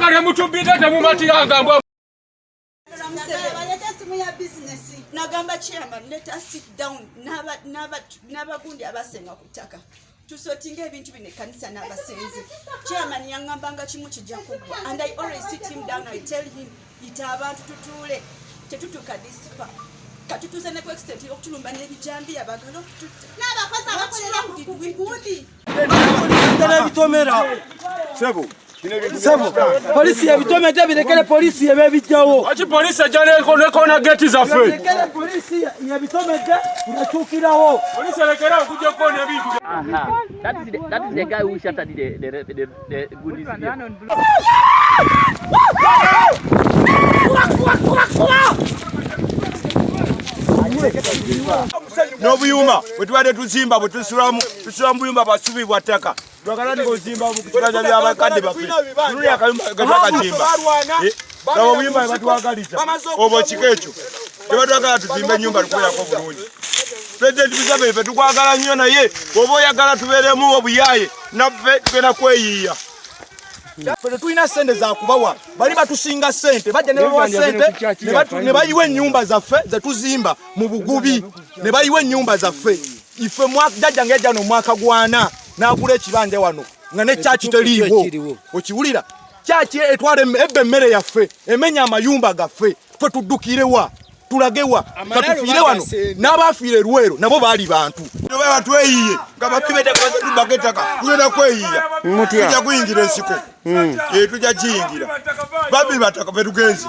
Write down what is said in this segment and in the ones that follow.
Mwana mutubita temumati agamba. Nagamba chairman, let us sit down. N'abagundi abasenga ku ttaka. Tusotinga ebintu bino ekkanisa n'abasenze. Chairman yangambanga kimu kijja kuggwa. And I always sit him down, I tell him, ita abantu tutuule. Tetutuuka disipa. Katutuuze ne ku extent y'okutulumba n'ebijambiya bagala okututta. N'abakozi abakolera ku gundi. Sebo, polisi yabitomete birekele polisi yebebijjawo. Ati polisi ajale kona geti za fe. Birekele polisi yabitomete unachukirawo. Polisi lekera okujja kona ebintu. Aha. That is the guy who shattered the goodies. No buyuma bwetubadde tuzimba bwetusulamu buyumba basubi bwataka twakalani kuzimba mukibanja by'abakadde baffe tuli akayumba gatwakazimba nabo buyumba batwagaliza obwo kikeekyo tebatwagala tuzimba ennyumba tukolako bulungi President Museveni tukwagala nnyo naye oba oyagala tubeeremu obuyaaye naffe tugenda kweyiiya tulina sente za kubawa bali batusinga sente bajja ne bawa sente ne bayiwa ennyumba zaffe zetuzimba mu bugubi ne bayiwa ennyumba zaffe ife jjajja ng'ejja n'omwaka gwana n'agula ekibanja wano nga ne kyaki teriiwo okiwulira kyaki etwala ebba emmere yaffe emenya amayumba gaffe ffe tuddukirewa tulagewa katufiire wano n'abaafiire Luweero nabo baali bantu baba tweyiye nga bakibeta baketaka tugenda kweyiya tujja kuyingira ensiko tujja kiyingira babbi bataka betugenzi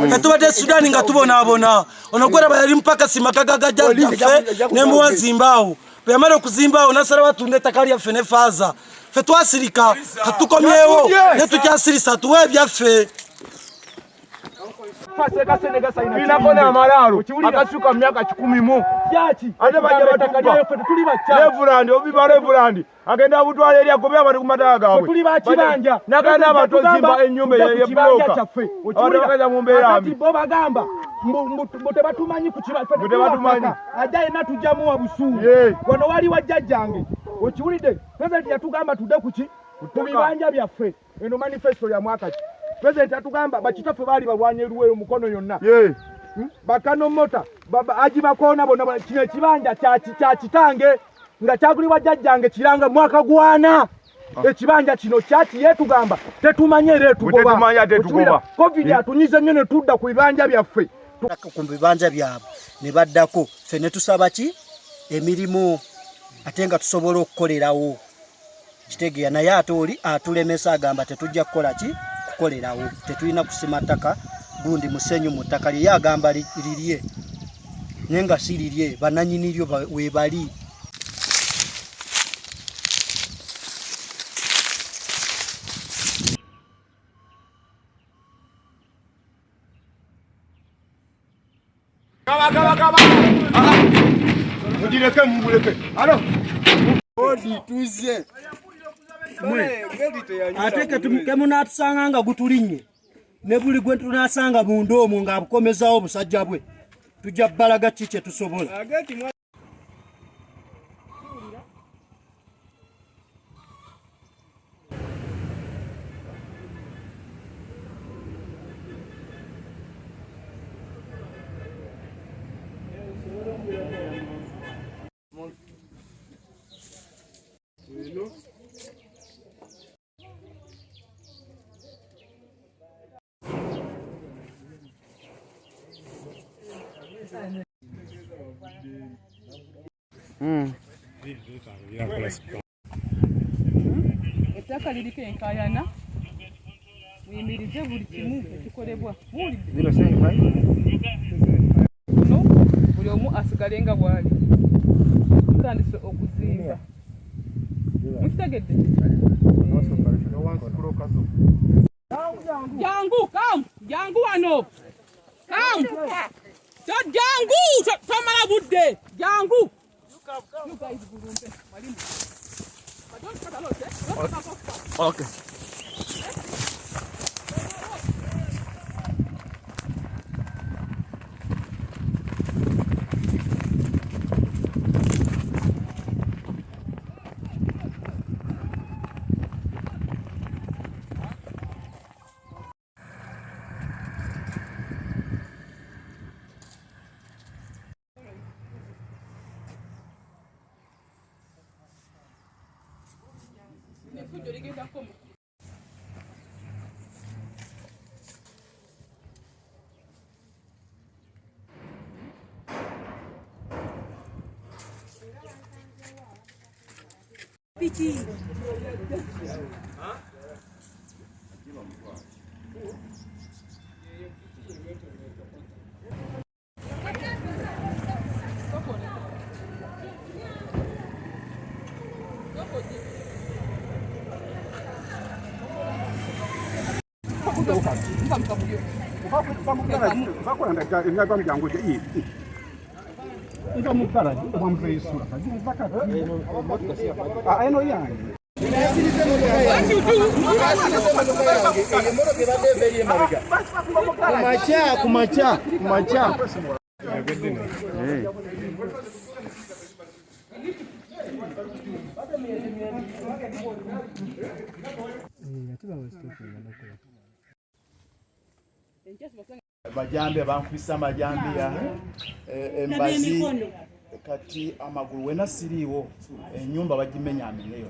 katubadde Sudani nga tubonaabona ono gwera bayali mpaka simakaga gajjaffe ne muwazimbaawo bwe yamala okuzimbawo nasala batunda ettaka lyaffe ne faaza ffe twasirika katukomyewo ne tukyasirisa tuwe ebyaffe Inakona amalalo akasuka myaka 10 mu ate bajja batakalya tuli bacha Levuland obibala Levuland agenda butwala eri agobya abantu kumataga gaabwe tuli bakibanja nakana abatozimba ennyumba ye bloka otakaza mu mbeera mbi bo bagamba mbote batumanyi ku kibanja mbote batumanyi ajaye natujamu wa busuulu wano wali wajjajjange okiwulidde president yatugamba tudde kuki tubibanja byaffe eno manifesto ya mwaka President atugamba bakitaffe bali balwanye Luweero mukono yonna. Bakano mota baba ajibakona bona kino ekibanja kya kitange nga kyagulibwa jjajjange kiranga mwaka gwana. Ekibanja kino kyaki yetugamba tetumanye tugoba. Covid atunyize nnyo ne tudda ku bibanja byaffe. Ku bibanja byabwe ne baddako ffe ne tusaba ki emirimu ate nga tusobola okukolerawo. Kitegeya naye ate oli atulemesa agamba tetujja kukola ki kukolerawo tetulina kusima ttaka gundi musenyu mu ttaka lye agamba lirye nenga si lirye bananyiniryo webali Kaba mujireke mubuleke alo odi tuze ate kemunatusanga nga gutulinye ne buli gwe tunasanga munda omwo ng'abukomezawo obusajja bwe tujja bbalaga ki kye tusobola ettaka liriko enkayana muyimirize buli kimu ekikolebwa no buli omu asigale nga bwali tutandise okuzimba mukitegedde jangu wano jangu tomala budde jangu you guys bulumbe mwalimu don't cut a lot, eh? Okay. Effujjo ligendako mu Piki. Kumacha. Majambi abankwisa majambi ya embazi kati amagulu wena siriwo enyumba bagimenya amenyeyo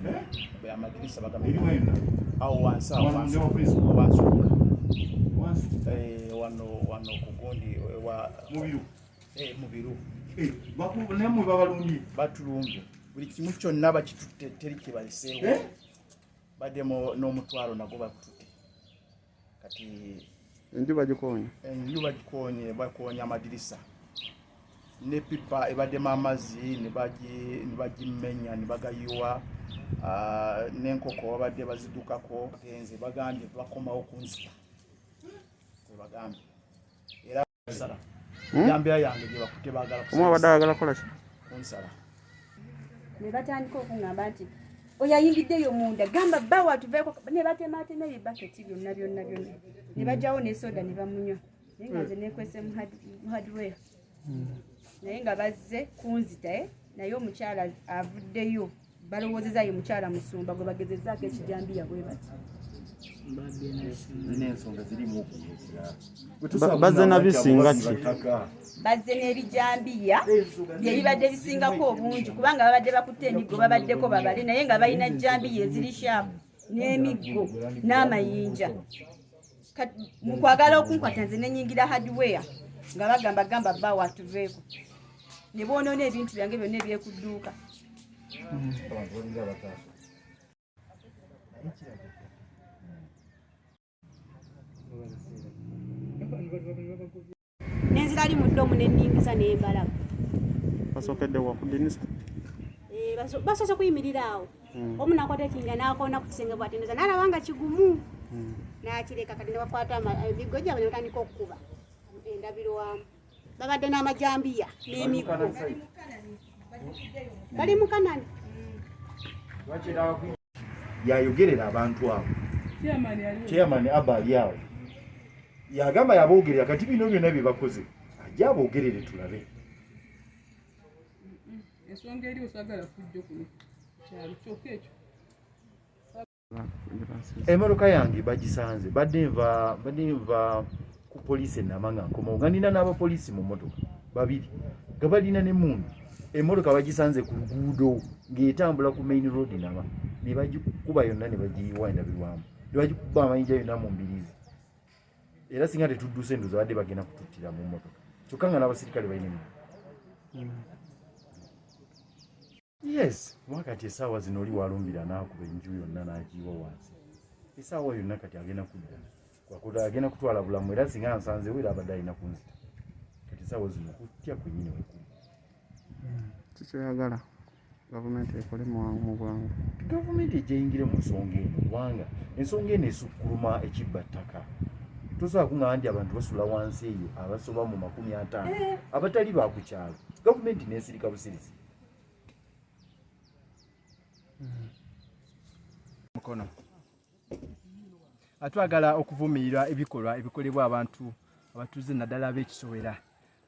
ya madirisa bagamenya au wansa wano kugondi wa mubiru Bakubonemu babalumbi. batulumbi buli kimu kyonna bakitutte teri kibaliseewo bademo n'omutwalo nago bakutute kati Enjuba gikonye bakonya amadirisa ne pipa ebademu amazzi ne bagimenya ne bagayiwa n'enkoko babadde bazidukako genze bagambye bakomawo kunsika bagambye era sala yambya yange gye bakute baagala bagala kola ki? kunsala Ne batandika okungamba nti oyayingiddeyo munda gamba bawa tuveeko ne batematema ebibaketi byonna ne bajjawo ne soda ne bamunywa naye nga nze nekwese mu hardware naye nga bazze kunzita naye omukyala avuddeyo balowoozeza ye mukyala musumba gwe bagezezzaako ekijambiya bwe bati Bazze nabisinga ki? bazze n'ebijambiya bye bibadde bisingako obungi kubanga babadde bakutte emiggo babaddeko babale naye nga balina jambiya eziri shaapu n'emiggo n'amayinja mu kwagala okunkwata nze nenyingira hardware nga bagamba bawa tuveeko ne boonoona ebintu byange byonna ebyekudduuka nenzira ali mu ddomu n'enningiza n'embalaga Basokedde wa kudinisa? basoose kuyimirira awo omu nakwata ekinja n'akoona ku kisenge bw'ateneza n'alaba nga kigumu n'akireka kati ne bakwata emiggo gyabwe ne batandika okukuba endabirwamu babadde n'amajambiya n'emiggo bali mu Kanani yayogerera abantu abo chairman abali awo yagamba yaboogerera kati bino byonna bye bakoze ajja aboogerere tulabe ensonga eri osagala fujjo kuno kyalo kyokka ekyo emmotoka yange bagisanze badde nva ku poliisi enamanga nkoma nga nina n'abapoliisi mu mmotoka babiri nga balina n'emmundu emmotoka bagisanze ku luguudo ng'etambula ku main road nama ne bagikuba yonna ne bagiyiwa endabirwamu ne bagikuba amayinja yonna mu mbiriizi era singa tetudduse endoza badde bagenda kututtira mu mmotoka kyokka nga n'abasirikale balina yes wakati essaawa zino oli walumbira n'akuba enju yonna n'agiyiwa wansi essaawa yonna kati agenda kudda kwakuta agenda kutwala bulamu era singa nsanzewo era abadde alina kunzita kati essaawa zino kutya kwenyini wekuli Kikyoyagala gavumenti ekole mu bwangu. Gavumenti ejayingire mu nsonga eno kubanga ensonga eno esukkuluma ekibba ttaka tosobola kuŋŋamba nti abantu basula wansi eyo abasoba mu 50 abatali baakukyalo gavumenti n'esirika busirisi mukono atwagala okuvumirira ebikolwa ebikolebwa abantu abatuuze naddala ab'ekisowera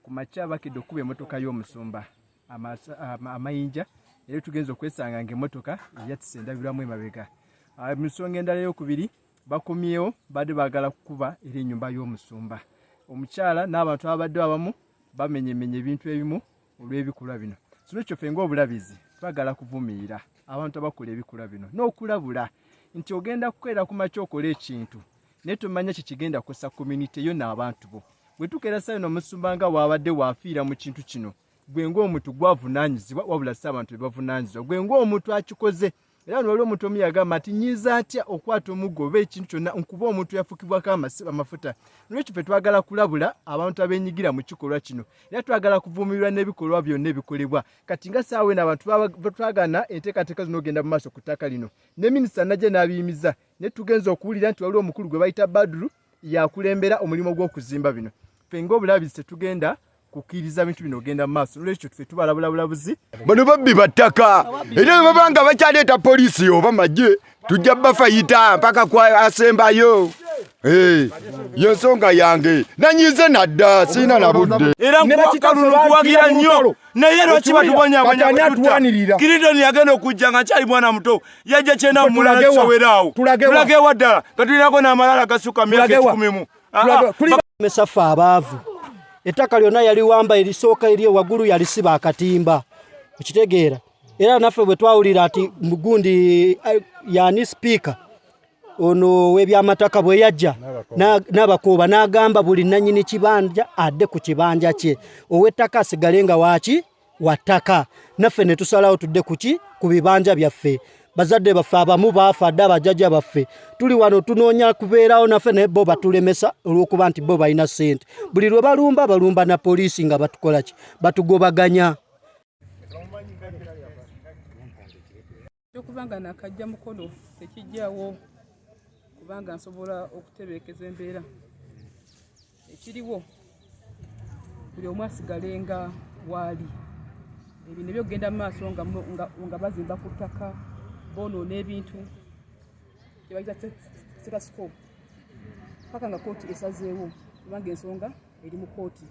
ku makya bakedde okuba emmotoka y'omusumba amayinja era tugenza okwesanga ng'emmotoka eyatise endabirwamu emabega mu nsonga endala ey'okubiri bakomyewo badde baagala kukuba era ennyumba y'omusumba omukyala n'abantu abadde abamu bamenyemenya ebintu ebimu olw'ebikolwa bino kino kyoffe ng'obulabizi twagala kuvumirira abantu abakola ebikolwa bino n'okulabula nti ogenda kukeera ku makya okola ekintu naye tomanya kikigenda kukosa community yo n'abantu bo bwe tukeera sayo n'omusumba nga waabadde waafiira mu kintu kino gwe ng'omuntu gwavunaanyizibwa wabula si abantu be bavunaanyizibwa gwe ng'omuntu akikoze era waliwo omuntu omu yagamba ati nyiza atya okwata omuggo oba ekintu kyonna nkuba omuntu yafukibwako amafuta nolwekyo ffe twagala kulabula abantu abeenyigira mu kikolwa kino era twagala kuvuumirwa n'ebikolwa byonna ebikolebwa kati nga saawa eno abantu twagana enteekateeka zino ogenda mu maaso ku ttaka lino ne minisita najja n'abiyimiza ne tugenza okuwulira nti waliwo omukulu gwe bayita Badru yakulembera omulimu gw'okuzimba bino ffe ng'obulabizi tetugenda kukkiriza bintu bino ogenda mu maaso nolwekyo tuffe tubalabula bulabuzi bano babbi battaka era babanga bakyaleeta poliisi oba magye tujja bafayita mpaka asembayo yensonga yange nanyize nadda siina na budde era nkubakalulu kuwagira nnyo naye lwaki batubonyabonya Kiridoni yagenda okujja nga kyali mwana muto yajja kyenda mumulala kisoweraawo tulagewa ddala katulinako n'amalala gasuka myaka 10 mesaffe abaavu ettaka lyonna yali wamba erisooka eri waggulu yalisiba akatimba okitegeera era naffe bwe twawulira ati mugundi yani sipiika ono w'ebyamataka bwe yajja n'abakooba n'agamba buli nannyini kibanja adde ku kibanja kye ow'ettaka asigale nga waaki wattaka naffe ne tusalawo tudde kuki ku bibanja byaffe bazadde baffe abamu baafa adde abajjajja baffe tuli wano tunoonya kubeerawo naffe naye bo batulemesa olw'okuba nti bo balina ssente buli lwe balumba na poliisi nga batukola ki batugobaganya okubanga nakajja mukono tekijjawo kubanga nsobola okutebeekeza embeera ekiriwo buli omu asigale nga waali ebintu byokugenda mu maaso nga bazimba ku ttaka bonoona ebintu kyebayita status paka nga kooti esazeewo kubanga ensonga eri mu kooti.